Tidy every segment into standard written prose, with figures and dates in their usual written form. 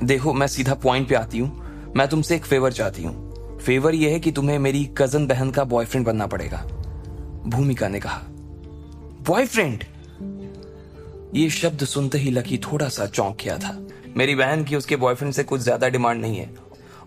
देखो, मैं सीधा पॉइंट पे आती हूँ। मैं तुमसे एक फेवर चाहती हूँ। फेवर यह है कि तुम्हें मेरी कजन बहन का बॉयफ्रेंड बनना पड़ेगा। भूमिका ने कहा। बॉयफ्रेंड? ये शब्द सुनते ही लकी थोड़ा सा चौंक गया था। मेरी बहन की उसके बॉयफ्रेंड से कुछ ज्यादा डिमांड नहीं है,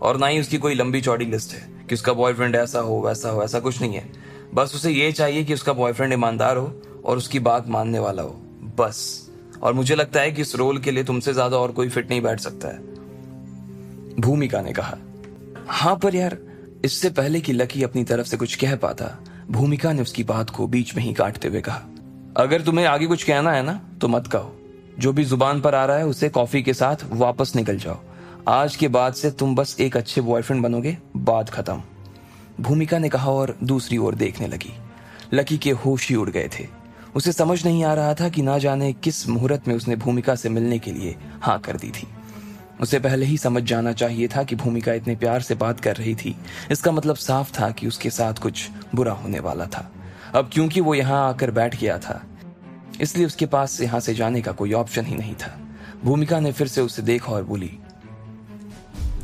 और ना ही उसकी कोई लंबी चौड़ी लिस्ट है कि उसका बॉयफ्रेंड ऐसा हो वैसा हो। ऐसा कुछ नहीं है। बस उसे ये चाहिए कि उसका बॉयफ्रेंड ईमानदार हो और उसकी बात मानने वाला हो, बस। और मुझे लगता है कि इस रोल के लिए तुमसे ज्यादा और कोई फिट नहीं बैठ सकता है। भूमिका ने कहा। हाँ, पर यार, इससे पहले कि लकी अपनी तरफ से कुछ कह पाता, भूमिका ने उसकी बात को बीच में ही काटते हुए कहा, अगर तुम्हें आगे कुछ कहना है ना तो मत कहो। जो भी जुबान पर आ रहा है उसे कॉफी के साथ वापस निकल जाओ। आज के बाद से तुम बस एक अच्छे बॉयफ्रेंड बनोगे, बात खत्म। भूमिका ने कहा और दूसरी ओर देखने लगी। लकी के होश ही उड़ गए थे। उसे समझ नहीं आ रहा था कि ना जाने किस मुहूर्त में उसने भूमिका से मिलने के लिए हाँ कर दी थी। उसे पहले ही समझ जाना चाहिए था कि भूमिका इतने प्यार से बात कर रही थी। इसका मतलब साफ था कि उसके साथ कुछ बुरा होने वाला था। अब क्योंकि वो यहाँ आकर बैठ गया था, इसलिए उसके पास यहाँ से जाने का कोई ऑप्शन ही नहीं था। भूमिका ने फिर से उसे देखा और बोली,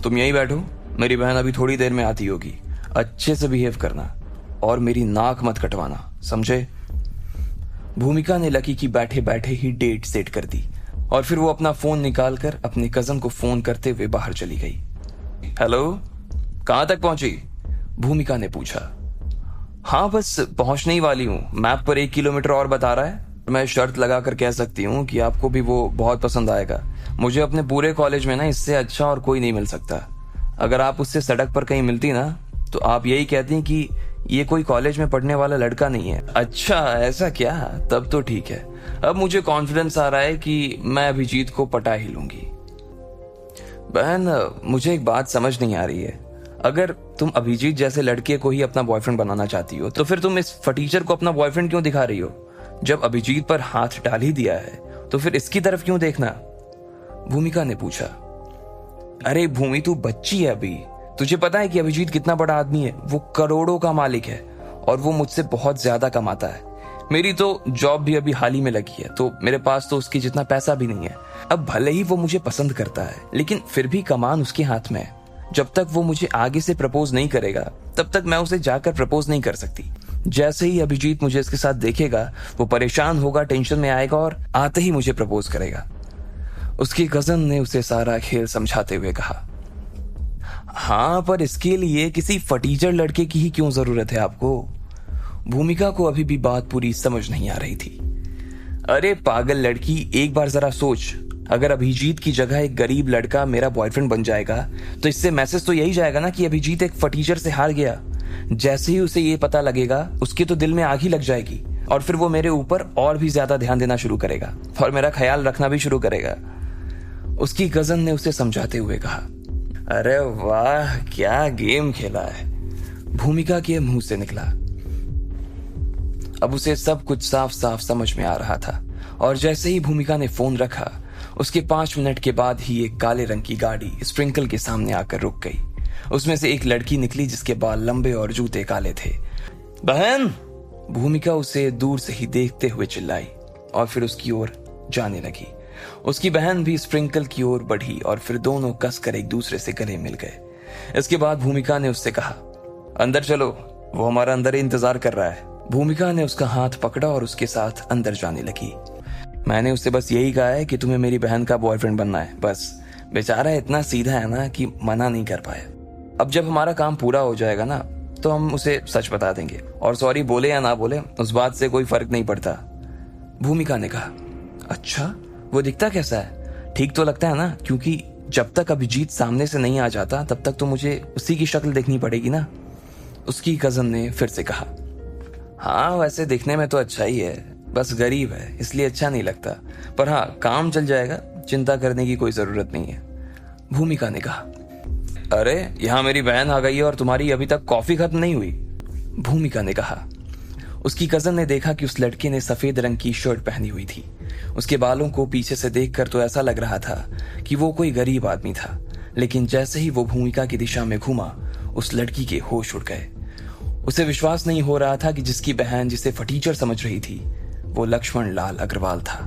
तुम यहीं बैठो, मेरी बहन अभी थोड़ी देर में आती होगी। अच्छे से बिहेव करना और मेरी नाक मत कटवाना, समझे? भूमिका ने लकी की बैठे बैठे ही डेट सेट कर दी और फिर वो अपना फोन निकालकर अपने कजन को फोन करते हुए बाहर चली गई। हेलो, कहां तक पहुंची? भूमिका ने पूछा। हाँ, बस पहुंचने ही वाली हूँ। मैप पर 1 किलोमीटर और बता रहा है। मैं शर्त लगाकर कह सकती हूँ कि आपको भी वो बहुत पसंद आएगा। मुझे अपने पूरे कॉलेज में ना इससे अच्छा और कोई नहीं मिल सकता। अगर आप उससे सड़क पर कहीं मिलती ना तो आप यही कहती कि ये कोई कॉलेज में पढ़ने वाला लड़का नहीं है। अच्छा, ऐसा क्या? तब तो ठीक है। अब मुझे कॉन्फिडेंस आ रहा है कि मैं अभिजीत को पटा ही लूंगी। बहन, मुझे एक बात समझ नहीं आ रही है। अगर तुम अभिजीत जैसे लड़के को ही अपना बॉयफ्रेंड बनाना चाहती हो तो फिर तुम इस फटीचर को अपना बॉयफ्रेंड क्यों दिखा रही हो? जब अभिजीत पर हाथ डाल ही दिया है तो फिर इसकी तरफ क्यों देखना? भूमिका ने पूछा। अरे भूमि, तू बच्ची है अभी। तुझे पता है कि अभिजीत कितना बड़ा आदमी है? वो करोड़ों का मालिक है और वो मुझसे बहुत ज्यादा कमाता है। मेरी तो जॉब भी अभी हाल ही में लगी है, तो मेरे पास तो उसकी जितना पैसा भी नहीं है। अब भले ही वो मुझे पसंद करता है, लेकिन फिर भी कमान उसके हाथ में है। जब तक वो मुझे आगे से प्रपोज नहीं करेगा तब तक मैं उसे जाकर प्रपोज नहीं कर सकती। जैसे ही अभिजीत मुझे इसके साथ देखेगा वो परेशान होगा, टेंशन में आएगा और आते ही मुझे प्रपोज करेगा। उसकी कजन ने उसे सारा खेल समझाते हुए कहा। हाँ, पर इसके लिए किसी फटीचर लड़के की ही क्यों जरूरत है आपको? भूमिका को अभी भी बात पूरी समझ नहीं आ रही थी। अरे पागल लड़की, एक बार जरा सोच। अगर अभिजीत की जगह एक गरीब लड़का मेरा बॉयफ्रेंड बन जाएगा तो इससे मैसेज तो यही जाएगा ना कि अभिजीत एक फटीचर से हार गया। जैसे ही उसे ये पता लगेगा उसके तो दिल में आग ही लग जाएगी और फिर वो मेरे ऊपर और भी ज्यादा ध्यान देना शुरू करेगा और मेरा ख्याल रखना भी शुरू करेगा। उसकी कजन ने उसे समझाते हुए कहा। अरे वाह, क्या गेम खेला है, भूमिका के मुंह से निकला। अब उसे सब कुछ साफ साफ समझ में आ रहा था और जैसे ही भूमिका ने फोन रखा उसके 5 मिनट के बाद ही एक काले रंग की गाड़ी स्प्रिंकल के सामने आकर रुक गई। उसमें से एक लड़की निकली जिसके बाल लंबे और जूते काले थे। बहन! भूमिका उसे दूर से ही देखते हुए चिल्लाई और फिर उसकी ओर जाने लगी। उसकी बहन भी स्प्रिंकल की ओर बढ़ी और फिर दोनों कसकर एक दूसरे से गले मिल गए। इसके बाद भूमिका ने उससे कहा, अंदर चलो, वो हमारा अंदर ही इंतजार कर रहा है। भूमिका ने उसका हाथ पकड़ा और उसके साथ अंदर जाने लगी। मैंने उससे बस यही कहा है कि तुम्हें मेरी बहन का बॉयफ्रेंड बनना है, बस। बेचारा इतना सीधा है ना कि मना नहीं कर पाया। अब जब हमारा काम पूरा हो जाएगा ना तो हम उसे सच बता देंगे और सॉरी बोले या ना बोले उस बात से कोई फर्क नहीं पड़ता। भूमिका ने कहा। अच्छा, वो दिखता कैसा है? ठीक तो लगता है ना? क्योंकि जब तक अभिजीत सामने से नहीं आ जाता तब तक तो मुझे उसी की शक्ल देखनी पड़ेगी ना। उसकी कजन ने फिर से कहा। हाँ, वैसे दिखने में तो अच्छा ही है, बस गरीब है इसलिए अच्छा नहीं लगता। पर हाँ, काम चल जाएगा, चिंता करने की कोई जरूरत नहीं है। भूमिका ने कहा। अरे, यहाँ मेरी बहन आ गई है और तुम्हारी अभी तक कॉफी खत्म नहीं हुई। भूमिका ने कहा। उसकी कजन ने देखा कि उस लड़के ने सफेद रंग की शर्ट पहनी हुई थी। उसके बालों को पीछे से देखकर तो ऐसा लग रहा था कि वो कोई गरीब आदमी था, लेकिन जैसे ही वो भूमिका की दिशा में घूमा उस लड़की के होश उड़ गए। उसे विश्वास नहीं हो रहा था कि जिसकी बहन जिसे फटीचर समझ रही थी वो लक्ष्मण लाल अग्रवाल था।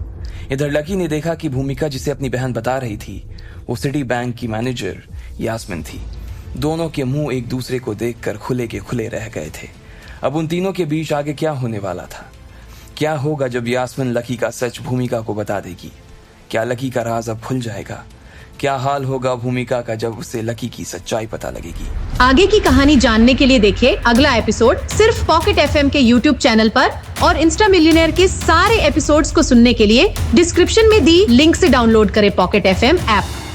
इधर लकी ने देखा कि भूमिका जिसे अपनी बहन बता रही थी वो सिटी बैंक की मैनेजर यास्मिन थी। दोनों के मुंह एक दूसरे को देखकर खुले के खुले रह गए थे। अब उन तीनों के बीच आगे क्या होने वाला था? क्या होगा जब यास्मिन लकी का सच भूमिका को बता देगी? क्या लकी का राज अब खुल जाएगा? क्या हाल होगा भूमिका का जब उसे लकी की सच्चाई पता लगेगी? आगे की कहानी जानने के लिए देखिए अगला एपिसोड सिर्फ पॉकेट एफएम के यूट्यूब चैनल पर, और इंस्टा मिलियनेयर के सारे एपिसोड्स को सुनने के लिए डिस्क्रिप्शन में दी लिंक से डाउनलोड करें पॉकेट एफएम ऐप।